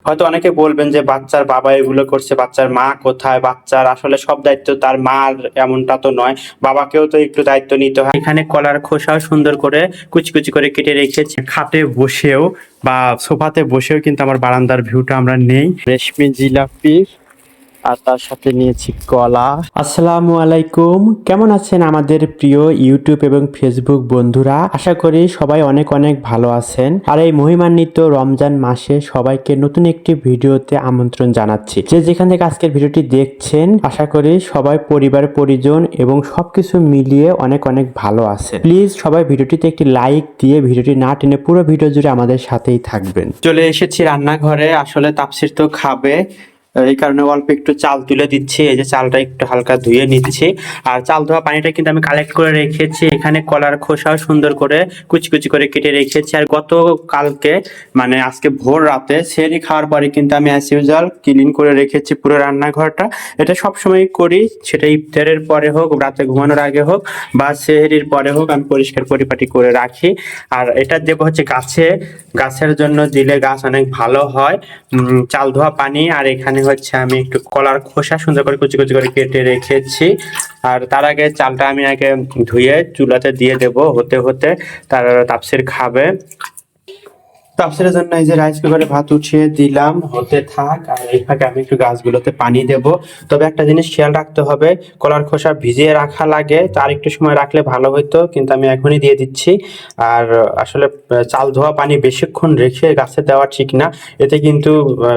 হয়তো অনেকে বলবেন যে বাচ্চার বাবা এগুলো করছে, বাচ্চার মা কোথায়? বাচ্চার আসলে সব দায়িত্ব তার মার, এমনটা তো নয়, বাবাকেও তো একটু দায়িত্ব নিতে হয়। এখানে কলার খোসাও সুন্দর করে কুচি কুচি করে কেটে রেখেছি। খাটে বসেও বা সোফাতে বসেও কিন্তু আমার বারান্দার ভিউটা আমরা নেই। রেশমি জিলাপি আর তার সাথে নিয়েছি কলা। আসসালামু আলাইকুম, কেমন আছেন আমাদের প্রিয় ইউটিউব এবং ফেসবুক বন্ধুরা? আশা করি সবাই অনেক অনেক ভালো আছেন। আর এই মহিমান্বিত রমজান মাসে সবাইকে নতুন একটি ভিডিওতে আমন্ত্রণ জানাচ্ছি। যে যেখান থেকে আজকের ভিডিওটি দেখছেন, আশা করি সবাই পরিবার পরিজন এবং সবকিছু মিলিয়ে অনেক অনেক ভালো আছে। প্লিজ সবাই ভিডিওটিতে একটি লাইক দিয়ে ভিডিওটি না টেনে পুরো ভিডিও জুড়ে আমাদের সাথেই থাকবেন। চলে এসেছি রান্নাঘরে। আসলে তাপসির তো খাবে, এই কারণে অল্প একটু চাল তুলে দিচ্ছি। এই যে চালটা একটু হালকা ধুয়ে নিচ্ছি। আর চাল ধোয়া পানিটা কিন্তু আমি কালেক্ট করে রেখেছি। এখানে কলার খোসাও সুন্দর করে কুচি কুচি করে কেটে রেখেছি। আর গতকালকে মানে আজকে ভোর রাতে সেহরি খাওয়ার পরে কিন্তু আমি অ্যাজ ইউজুয়াল ক্লিন করে রেখেছি পুরো রান্নাঘরটা। এটা সবসময় করি, সেটা ইফতারের পরে হোক, রাতে ঘুমানোর আগে হোক বা সেহরির পরে হোক, আমি পরিষ্কার পরিপাটি করে রাখি। আর এটা দেবো হচ্ছে গাছের জন্য, দিলে গাছ অনেক ভালো হয়। চাল ধোয়া পানি। আর এখানে হচ্ছে আমি একটু কলার খোসা সুন্দর করে কুচি কুচি করে কেটে রেখেছি। আর তার আগে চালটা আমি আগে ধুয়ে চুলাতে দিয়ে দেব হতে হতে তার তাপসির খাবে। তাপসিরের জন্য এই যে রাইস কুকারে ভাত উঠিয়ে দিলাম, হতে থাক। আর এই ফাঁকে আমি একটু গাছগুলোতে পানি দেব। তবে একটা জিনিস খেয়াল রাখতে হবে, কলার খোসা ভিজিয়ে রাখা লাগে, তার একটু সময় রাখলে ভালো হতো, কিন্তু আমি এখনই দিয়ে দিচ্ছি। আর আসলে চাল ধোয়া পানি বেশিক্ষণ রেখে গাছে দেওয়া ঠিক না, এতে কিন্তু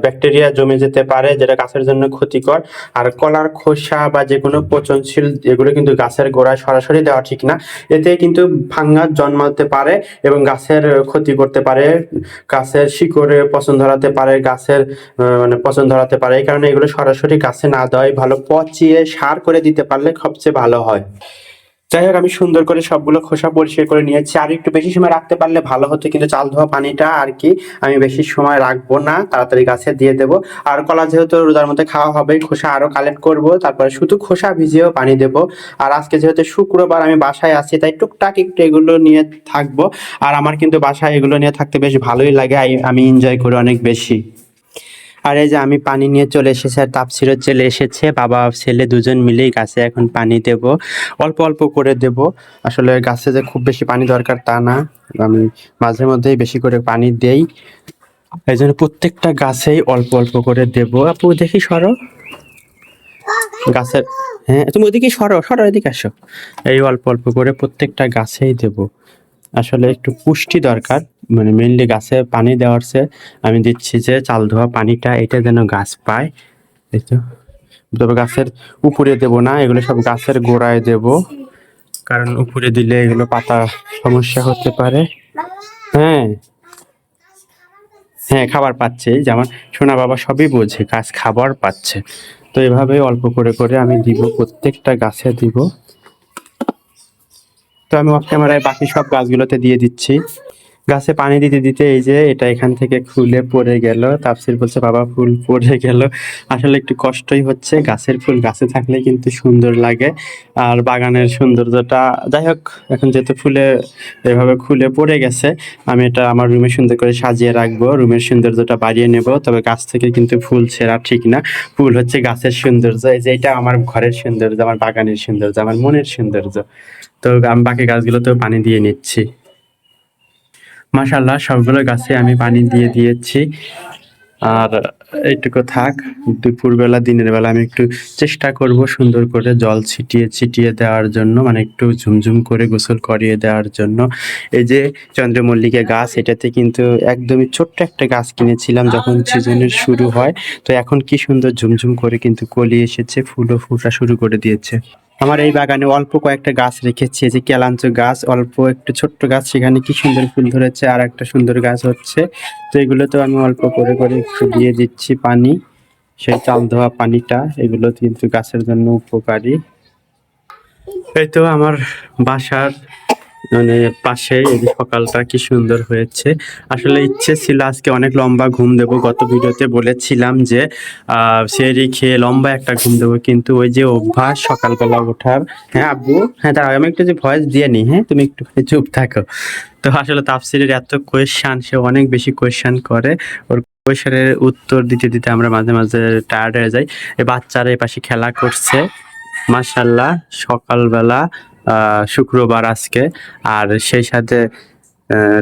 ব্যাকটেরিয়া জমে যেতে পারে, যেটা গাছের জন্য ক্ষতিকর। আর কলার খোসা বা যে কোনো পচনশীল এগুলো কিন্তু গাছের গোড়ায় সরাসরি দেওয়া ঠিক না, এতে কিন্তু ফাঙ্গাস জন্মাতে পারে এবং গাছের ক্ষতি করতে পারে, গাছের শিকড়ে পচন ধরাতে পারে, গাছের মানে পচন ধরাতে পারে। এই কারণে এগুলো সরাসরি গাছে না দেওয়াই ভালো, পচিয়ে সার করে দিতে পারলে সবচেয়ে ভালো হয়। যাই হোক, আমি সুন্দর করে সবগুলো খোসা পরিষ্কার করে নিয়েছি। আর একটু বেশি সময় রাখতে পারলে ভালো হতো, কিন্তু চাল ধোয়া পানিটা আর কি আমি বেশি সময় রাখবো না, তাড়াতাড়ি গাছে দিয়ে দেবো। আর কলা যেহেতু রোজার মধ্যে খাওয়া হবে, খোসা আরো কালেক্ট করব, তারপরে শুধু খোসা ভিজিয়েও পানি দেবো। আর আজকে যেহেতু শুক্রবার আমি বাসায় আছি, তাই টুকটাক একটু এগুলো নিয়ে থাকবো। আর আমার কিন্তু বাসায় এগুলো নিয়ে থাকতে বেশ ভালোই লাগে, আমি এনজয় করি অনেক বেশি। আর এই যে আমি পানি নিয়ে চলে এসেছি, আর তাপসিরও চলে এসেছে। বাবা ছেলে দুজন মিলেই গাছে এখন পানি দেব, অল্প অল্প করে দেব। আসলে গাছে যে খুব বেশি পানি দরকার তা না, আমি মাঝে মধ্যেই বেশি করে পানি দেই। এই জন্য প্রত্যেকটা গাছেই অল্প অল্প করে দেব। আপু দেখি সরো গাছের, হ্যাঁ তুমি ওদিকে সরো সরো, এদিকে আসো। এই অল্প অল্প করে প্রত্যেকটা গাছেই দেব। আসলে একটু পুষ্টি দরকার, মানে মেইনলি গাছে পানি দেওয়ার চেয়ে আমি দিচ্ছি যে চাল ধোয়া পানিটা, এটা যেন গাছ পায়। এই তো, তবে গাছের উপরে দেব না, এগুলো সব গাছের গোড়ায় দেব, কারণ উপরে দিলে এগুলো পাতা সমস্যা হতে পারে। হ্যাঁ হ্যাঁ, খাবার পাচ্ছে, যেমন সোনা বাবা সবই বোঝে, গাছ খাবার পাচ্ছে। তো এভাবে অল্প করে করে আমি দিব, প্রত্যেকটা গাছে দিব। তো আমি অফ ক্যামেরায় বাকি সব গাছগুলোতে দিয়ে দিচ্ছি। গাছে পানি দিতে দিতে এই যে এটা এখান থেকে ফুলে পড়ে গেল। তাফসির বলছে বাবা ফুল পড়ে গেল। আসলে একটু কষ্টই হচ্ছে, গাছের ফুল গাছে থাকলে কিন্তু সুন্দর লাগে। আর বাগানের সৌন্দর্যটা, যাই হোক, এখন যেহেতু ফুলে এভাবে খুলে পড়ে গেছে, আমি এটা আমার রুমে সুন্দর করে সাজিয়ে রাখবো, রুমের সৌন্দর্যটা বাড়িয়ে নেব। তবে গাছ থেকে কিন্তু ফুল ছেঁড়া ঠিক না, ফুল হচ্ছে গাছের সৌন্দর্য। এই যে এটা আমার ঘরের সৌন্দর্য, আমার বাগানের সৌন্দর্য, আমার মনের সৌন্দর্য। তো আমি বাকি গাছগুলোতেও পানি দিয়ে নিচ্ছি। মাশাআল্লাহ, সবগুলো গাছে আমি পানি দিয়ে দিয়েছি। আর এইটুকু থাক, দুপুরবেলা দিনের বেলা আমি একটু চেষ্টা করব সুন্দর করে জল ছিটিয়ে ছিটিয়ে দেওয়ার জন্য, মানে একটু ঝুমঝুম করে গোসল করিয়ে দেওয়ার জন্য। এই যে চন্দ্রমল্লিকা গাছ, এটাতে কিন্তু একদমই ছোট্ট একটা গাছ কিনেছিলাম যখন সিজনের শুরু হয়। তো এখন কি সুন্দর ঝুমঝুম করে কিন্তু কলি এসেছে, ফুলও ফোটা শুরু করে দিয়েছে। আমার এই বাগানে অল্প কয়েকটা গাছ রেখেছি, এই যে কেলাঞ্চ গাছ, অল্প একটু ছোট্ট গাছ, সেখানে কি সুন্দর ফুল ধরেছে, আর একটা সুন্দর গাছ হচ্ছে। তো এগুলোতেও আমি অল্প করে করে একটু দিয়ে দিচ্ছি পানি, সেই চাল ধোয়া পানিটা, এগুলো কিন্তু গাছের জন্য উপকারী। এই তো আমার বাসার মানে পাশে এই যে সকালটা কি সুন্দর হয়েছে। আসলে ইচ্ছে ছিল আজকে অনেক লম্বা ঘুম দেবো, গত ভিডিওতে বলেছিলাম যে সেহরি খেয়ে লম্বা একটা ঘুম দেবো, কিন্তু ওই যে অভ্যাস সকালবেলা ওঠার। হ্যাঁ আব্বু, হ্যাঁ তার আমি একটু যে ভয়েস দিয়ে নি, হ্যাঁ তুমি একটু চুপ থাকো। তো আসলে তাফসিরের এত কোয়েশ্চান, সে অনেক বেশি কোয়েশ্চান করে, ওর কোয়েশ্চেনের উত্তর দিতে দিতে আমরা মাঝে মাঝে টায়ার্ড হয়ে যাই। এই বাচ্চারা এই পাশে খেলা করছে মাশাআল্লাহ। সকালবেলা শুক্রবার আজকে, আর সেই সাথে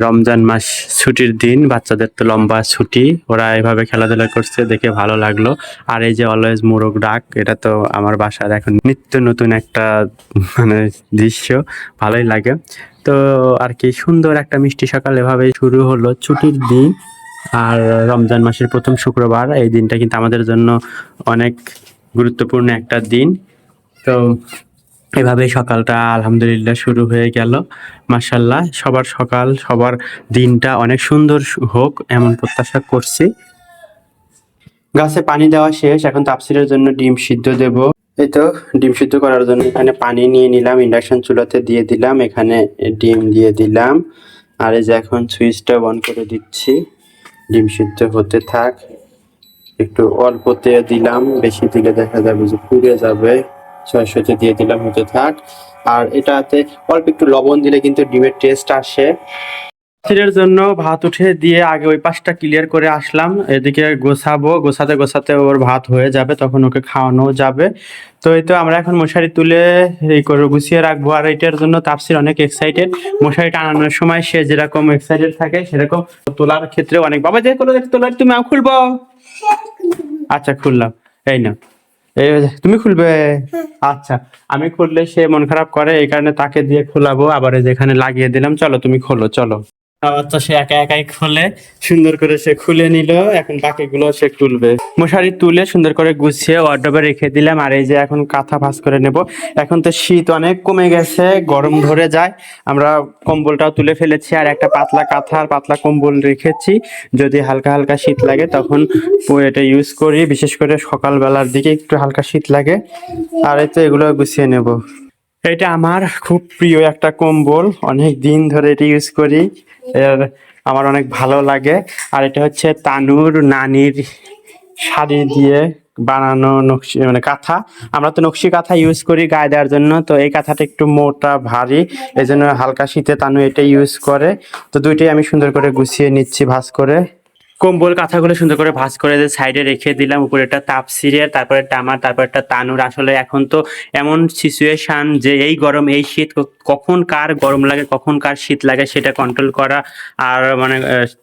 রমজান মাস ছুটির দিন, বাচ্চাদের তো লম্বা ছুটি, ওরা এভাবে খেলাধুলা করছে দেখে ভালো লাগলো। আর এই যে অলওয়েজ মোরগ ডাক, এটা তো আমার বাসার এখন নিত্য নতুন একটা মানে দৃশ্য, ভালোই লাগে। তো আর কি সুন্দর একটা মিষ্টি সকাল এভাবেই শুরু হলো ছুটির দিন। আর রমজান মাসের প্রথম শুক্রবার, এই দিনটা কিন্তু আমাদের জন্য অনেক গুরুত্বপূর্ণ একটা দিন। তো এভাবে সকালটা আলহামদুলিল্লাহ শুরু হয়ে গেল। মাশাআল্লাহ, সবার সকাল সবার দিনটা অনেক সুন্দর হোক এমন প্রত্যাশা করছি। গাছে পানি দেওয়া শেষ, এখন তাফসীরের জন্য ডিম সিদ্ধ দেব। এই তো ডিম সিদ্ধ করার জন্য এখানে পানি নিয়ে নিলাম, ইন্ডাকশন চুলাতে দিয়ে দিলাম, এখানে ডিম দিয়ে দিলাম। আর এই যে এখন সুইচটা অন করে দিচ্ছি, ডিম সিদ্ধ হতে থাক। একটু অল্পতে দিলাম, বেশি দিলে দেখা যাবে যে পুড়ে যাবে। ছয়শতে দিয়ে দিলাম, হতে থাক। আর এটাতে অল্প একটু লবণ দিলে কিন্তু ডিমের টেস্ট আসে। এর জন্য ভাত উঠে দিয়ে আগে ওই পাশটা ক্লিয়ার করে আসলাম, এদিকে গোছাবো, গোছাতে গোছাতে ওর ভাত হয়ে যাবে, তখন ওকে খাওয়ানো যাবে। তো এই তো আমরা এখন মশারি তুলে এই করে গুছিয়ে রাখবো। আর এটার জন্য তাফসীর অনেক এক্সাইটেড। মশারি টানানোর সময় সে যেরকম এক্সাইটেড থাকে সেরকম তোলার ক্ষেত্রে অনেক, বাবা যে কোনো তোলার, তুমি খুলবো? আচ্ছা খুললাম, এই না, এই তুমি খুলবে? আচ্ছা, আমি খুললে সে মন খারাপ করে, এই কারণে তাকে দিয়ে খোলাবো। আবার যেখানে লাগিয়ে দিলাম, চলো তুমি খোলো, চলো। আচ্ছা, সে একা একাই খোলে, সুন্দর করে সে খুলে নিল। এখন বাকিগুলো সে তুলবে। মশারি তুলে সুন্দর করে গুছিয়ে ওয়ার্ড্রবে রেখে দিলাম। আর এই যে এখন কাঁথা ভাঁজ করে নেব। এখন তো শীত অনেক কমে গেছে, গরম ধরে যায়, আমরা কম্বলটাও তুলে ফেলেছি। আর একটা পাতলা কাঁথা আর পাতলা কম্বল রেখেছি, যদি হালকা হালকা শীত লাগে তখন এটা ইউজ করি। বিশেষ করে সকালবেলার দিকে একটু হালকা শীত লাগে। আর এই তো এগুলো গুছিয়ে নেব। এটা আমার খুব প্রিয় একটা কম্বল, অনেক দিন ধরে এটা ইউজ করি, এর আমার অনেক ভালো লাগে। আর এটা হচ্ছে তানুর নানির শাড়ি দিয়ে বানানো নকশি মানে কাঁথা। আমরা তো নকশি কাঁথা ইউজ করি গায়ে দেওয়ার জন্য, তো এই কাঁথাটা একটু মোটা ভারী, এই জন্য হালকা শীতে তানু এটা ইউজ করে। তো দুইটাই আমি সুন্দর করে গুছিয়ে নিচ্ছি ভাঁজ করে। কম্বল কাঁথাগুলো সুন্দর করে ভাঁজ করে সাইডে রেখে দিলাম। উপরে একটা তাপসিরের, তারপরে একটা আমার, তারপর একটা তানুর। আসলে এখন তো এমন সিচুয়েশন যে এই গরম এই শীত, কখন কার গরম লাগে কখন কার শীত লাগে সেটা কন্ট্রোল করা আর মানে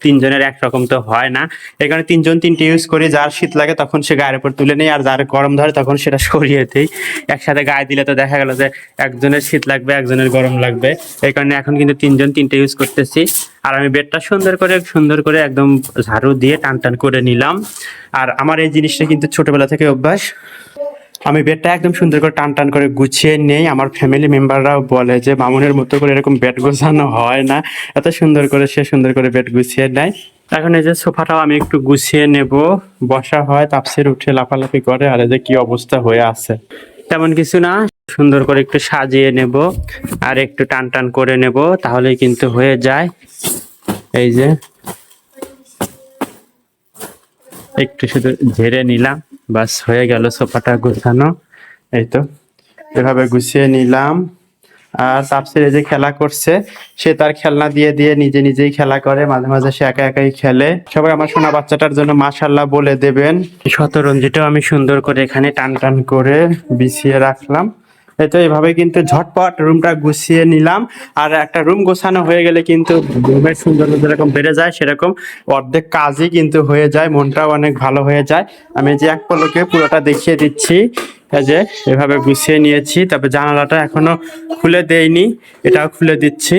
তিনজনের একরকম তো হয় না। এখানে তিনজন তিনটে ইউজ করি, যার শীত লাগে তখন সে গায়ের উপর তুলে নেই, আর যার গরম ধরে তখন সেটা সরিয়ে দেই। একসাথে গায়ে দিলে তো দেখা গেল যে একজনের শীত লাগবে একজনের গরম লাগবে, এই কারণে এখন কিন্তু তিনজন তিনটে ইউজ করতেছি। আর আমি বেডটা সুন্দর করে একদম ঝাড়ু দিয়ে টান টান করে নিলাম। আর আমার এই জিনিসটা কিন্তু ছোটবেলা থেকে অভ্যাস, আমি বেডটা একদম সুন্দর করে টান টান করে গুছিয়ে নেই। আমার ফ্যামিলি মেম্বাররাও বলে যে মামুনের মতো করে এরকম বেড গোছানো হয় না, এত সুন্দর করে সে সুন্দর করে বেড গুছিয়ে নেয়। এখন এই যে সোফাটাও আমি একটু গুছিয়ে নেব, বসা হয়, তাফসীর উঠে লাফালাফি করে, আর এই যে কি অবস্থা হয়ে আছে। তেমন কিছু না, সুন্দর করে একটু সাজিয়ে নেব আর একটু টান টান করে নেব, তাহলেই কিন্তু হয়ে যায়। এই যে একটু শুধু ঝেড়ে নিলাম, বাস হয়ে গেল সোফাটা গোছানো। এই তো এভাবে গুছিয়ে নিলাম। আর তাফসীর এই যে খেলা করছে, সে তার খেলনা দিয়ে দিয়ে নিজে নিজেই খেলা করে, মাঝে মাঝে সে একা একাই খেলে। সবাই আমার সোনা বাচ্চাটার জন্য মাশাআল্লাহ বলে দেবেন। শতরঞ্জিটাও আমি সুন্দর করে এখানে টান টান করে বিছিয়ে রাখলাম। এই তো এইভাবে কিন্তু ঝটপট রুমটা গুছিয়ে নিলাম। আর একটা রুম গোছানো হয়ে গেলে কিন্তু রুমের সৌন্দর্য যেরকম বেড়ে যায়, সেরকম অর্ধেক কাজই কিন্তু হয়ে যায়, মনটাও অনেক ভালো হয়ে যায়। আমি যে এক পলকে পুরোটা দেখিয়ে দিচ্ছি। এই যে এভাবে গুছিয়ে নিয়েছি, তবে জানালাটা এখনো খুলে দেইনি, এটাও খুলে দিচ্ছি।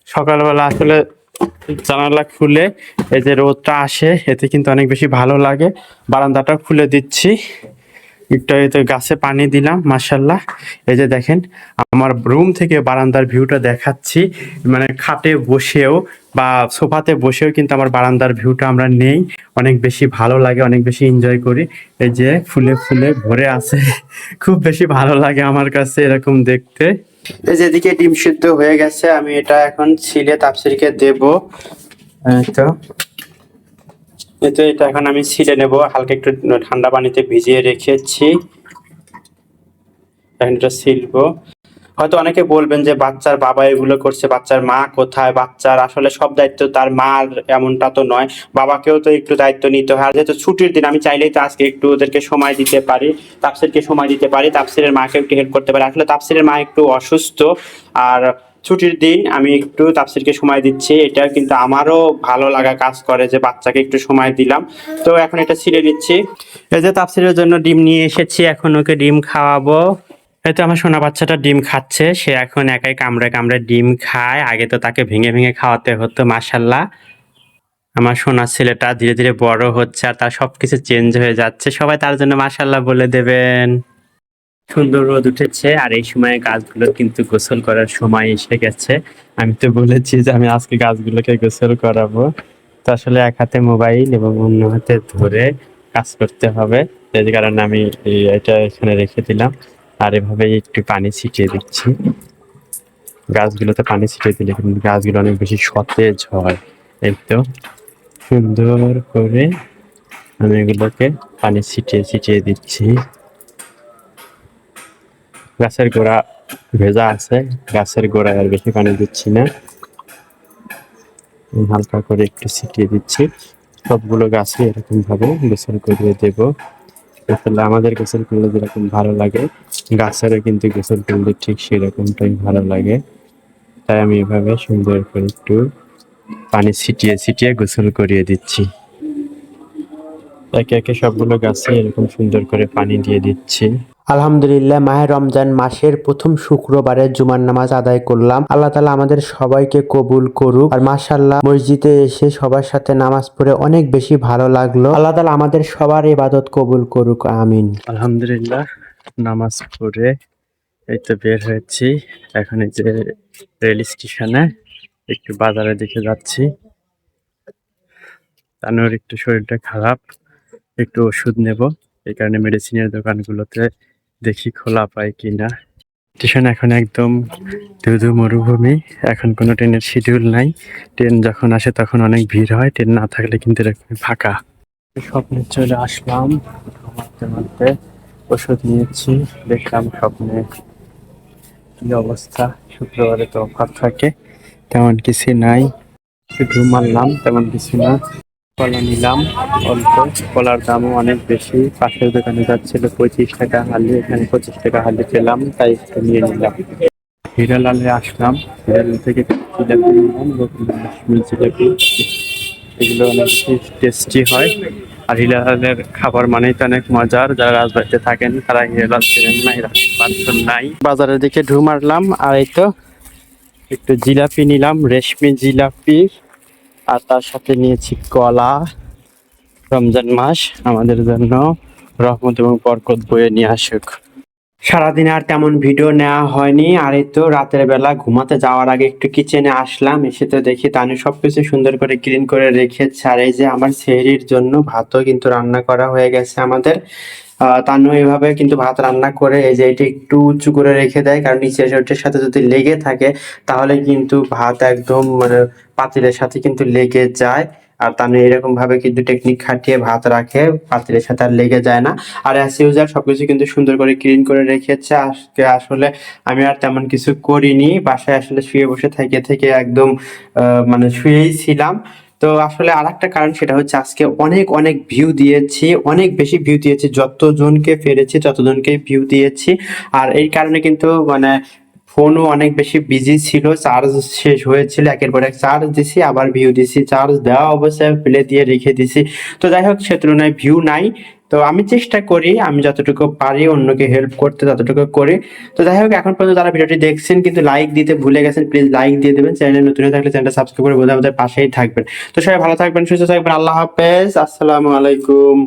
সকালবেলা আসলে জানালা খুলে এই যে রোদটা আসে, এতে কিন্তু অনেক বেশি ভালো লাগে। বারান্দাটাও খুলে দিচ্ছি, একটু এতে গাছে পানি দিলাম। মাশাআল্লাহ, এই যে দেখেন আমার রুম থেকে বারান্দার ভিউটা দেখাচ্ছি, মানে খাটে বসেও বা সোফাতে বসেও কিন্তু আমার বারান্দার ভিউটা আমরা নেই, অনেক বেশি ভালো লাগে, অনেক বেশি এনজয় করি। এই যে ফুলে ফুলে ভরে আছে, খুব বেশি ভালো লাগে আমার কাছে এরকম দেখতে। এই যে এদিকে ডিম সিদ্ধ হয়ে গেছে, আমি এটা এখন ছিলে তাফসীরকে দেব। তো এটা এখন আমি ছিলে নেব, হালকা একটু ঠান্ডা পানিতে ভিজিয়ে রেখেছি, এখন এটা ছিলবো। হয়তো অনেকে বলবেন যে বাচ্চার বাবা এগুলো করছে, বাচ্চার মা কোথায়? বাচ্চার আসলে সব দায়িত্ব তার মার, এমনটা তো নয়। বাবাকেও তো একটু দায়িত্ব নিতে হয়। আর যেহেতু ছুটির দিন, আমি চাইলেই তো আজকে একটু ওদেরকে সময় দিতে পারি, তাফসিরকে সময় দিতে পারি, তাফসিরের মাকে একটু হেল্প করতে পারি। আসলে তাফসিরের মা একটু অসুস্থ, আর ছুটির দিন আমি একটু তাফসিরকে সময় দিচ্ছি। এটা কিন্তু আমারও ভালো লাগা কাজ করে যে বাচ্চাকে একটু সময় দিলাম। তো এখন এটা ছিঁড়ে নিচ্ছি। এই যে তাফসিরের জন্য ডিম নিয়ে এসেছি, এখন ওকে ডিম খাওয়াবো। এই তো আমার সোনা বাচ্চাটা ডিম খাচ্ছে, সে এখন একাই কামড়ে কামড়ে ডিম খায়। আগে তো তাকে ভেঙে ভেঙে খাওয়াতে হতো। মাশাল্লাহ, আমার সোনা ছেলেটা ধীরে ধীরে বড় হচ্ছে আর তার সবকিছু চেঞ্জ হয়ে যাচ্ছে। সবাই তার জন্য মাশাল্লাহ বলে দেবেন। সুন্দর রোদ উঠেছে আর এই সময় গাছগুলো কিন্তু গোসল করার সময় এসে গেছে। আমি তো বলেছি যে আমি আজকে গাছগুলোকে গোসল করাবো। তো আসলে এক হাতে মোবাইল এবং অন্য হাতে ধরে কাজ করতে হবে, এই কারণে আমি এটা এখানে রেখে দিলাম। আর এভাবে একটু পানি ছিটিয়ে দিচ্ছি। গাছগুলোতে পানি ছিটিয়ে দিলে কিন্তু গাছগুলো অনেক বেশি সতেজ হয়। এই তো সুন্দর করে আমি এগুলোকে পানি ছিটিয়ে ছিটিয়ে দিচ্ছি। গাছের গোড়া ভেজা আছে, গাছের গোড়ায় আর বেশি পানি দিচ্ছি না, হালকা করে একটু ছিটিয়ে দিচ্ছি। সবগুলো গাছে এরকম ভাবে গোসল করিয়ে দেব। আসলে আমাদের গোসল করলে যেরকম ভালো লাগে, গাছেরও কিন্তু গোসল করলে ঠিক সেরকমটাই ভালো লাগে। তাই আমি এভাবে সুন্দর করে একটু পানি ছিটিয়ে ছিটিয়ে গোসল করিয়ে দিচ্ছি। একে একে সবগুলো গাছে এরকম সুন্দর করে পানি দিয়ে দিচ্ছি। আলহামদুলিল্লাহ, মাহে রমজান মাসের প্রথম শুক্রবারে জুমার নামাজ আদায় করলাম। আল্লাহ তাআলা আমাদের সবাইকে কবুল করুক। আর মাশাআল্লাহ, মসজিদে এসে সবার সাথে নামাজ পড়ে অনেক বেশি ভালো লাগলো। আল্লাহ তাআলা আমাদের সবার ইবাদত কবুল করুক, আমিন। আলহামদুলিল্লাহ, নামাজ পড়ে এই তো বের হয়েছি। এখন এই যে রেল স্টেশনে একটু বাজারের দিকে যাচ্ছি। তানুর একটু শরীরটা খারাপ, একটু ওষুধ নেব, এই কারণে মেডিসিনের দোকানগুলোতে দেখি খোলা পাই কিনা। স্টেশন এখন একদম ধুধু মরুভূমি, এখন কোনো ট্রেনের শিডিউল নাই। ট্রেন যখন আসে তখন অনেক ভিড় হয়, ট্রেন না থাকলে কিন্তু এরকম ফাঁকা। স্বপ্নে চলে আসলাম, ঘুমাতে ঘুমাতে ওষুধ নিয়েছি, দেখলাম স্বপ্নে কি অবস্থা। শুক্রবারে তো অফার থাকে, তেমন কিছু নাই, শুধু মারলাম, তেমন কিছু না। কলা নিলাম অল্প, কলার দামও অনেক বেশি। পাশের দোকানে যাচ্ছিল 25 টাকা হালি, এখানে 25 টাকা হালি পেলাম, তাই একটু নিয়ে নিলাম। হিরালালে আসলাম, হিরালাল থেকে জিলাপি নিলাম, জিলাপি, এগুলো অনেক বেশি টেস্টি হয়। আর হিরালালের খাবার মানেই তো অনেক মজার। যারা রাজবাড়িতে থাকেন তারা হিরালাল চেনেন না, হিরালাল নাই। বাজারের দিকে ঢু মারলাম, আর এই তো একটু জিলাপি নিলাম, রেশমি জিলাপি, আর তার সাথে নিয়েছি কলা। রমজান মাস আমাদের জন্য রহমত এবং বরকত বয়ে নিয়ে আসুক। সারাদিন আর তেমন ভিডিও নেওয়া হয়নি। আর এই তো রাতের বেলা ঘুমাতে যাওয়ার আগে একটু কিচেনে আসলাম, এসে তো দেখি তানু সবকিছু সুন্দর করে ক্লিন করে রেখেছে। আর এই যে আমার সেহরির জন্য ভাতও কিন্তু রান্না করা হয়ে গেছে আমাদের। তানু এভাবে কিন্তু ভাত রান্না করে এই যে এটা একটু উঁচু করে রেখে দেয়, কারণ নিচের ওটার সাথে যদি লেগে থাকে তাহলে কিন্তু ভাত একদম মানে পাতিলের সাথে কিন্তু লেগে যায়। আর তানু এরকম ভাবে কিন্তু টেকনিক খাটিয়ে ভাত রাখে, পাতিলের সাথে আর লেগে যায় না। আর অ্যাজ ইউজার সবকিছু কিন্তু সুন্দর করে ক্লিন করে রেখেছে। আজকে আসলে আমি আর তেমন কিছু করিনি, বাসায় আসলে শুয়ে বসে থেকে থেকে একদম মানে শুয়েই ছিলাম। তো আসলে আরেকটা কারণ, সেটা হচ্ছে আজকে অনেক অনেক ভিউ দিয়েছি, অনেক বেশি ভিউ দিয়েছি, যতজনকে পেরেছি ততজনকে ভিউ দিয়েছি। আর এই কারণে কিন্তু মানে ফোনও অনেক বেশি বিজি ছিল, চার্জ শেষ হয়েছিল, একের পর এক চার্জ দিছি, আবার ভিউ দিছি, চার্জ দেওয়া অবস্থায় ফেলে দিয়ে রেখে দিছি। তো যাই হোক, সে তুলনায় ভিউ নাই। তো আমি চেষ্টা করি, আমি যতটুকু পারি অন্যকে হেল্প করতে ততটুকু করি। তো যাই হোক, এখন পর্যন্ত যারা ভিডিওটি দেখছেন কিন্তু লাইক দিতে ভুলে গেছেন, প্লিজ লাইক দিয়ে দেবেন। চ্যানেলে নতুন হয়ে থাকলে চ্যানেলটা সাবস্ক্রাইব করে বোঝা আমাদের পাশেই থাকবেন। তো সবাই ভালো থাকবেন, সুস্থ থাকবেন, আল্লাহ হাফেজ, আসসালামু আলাইকুম।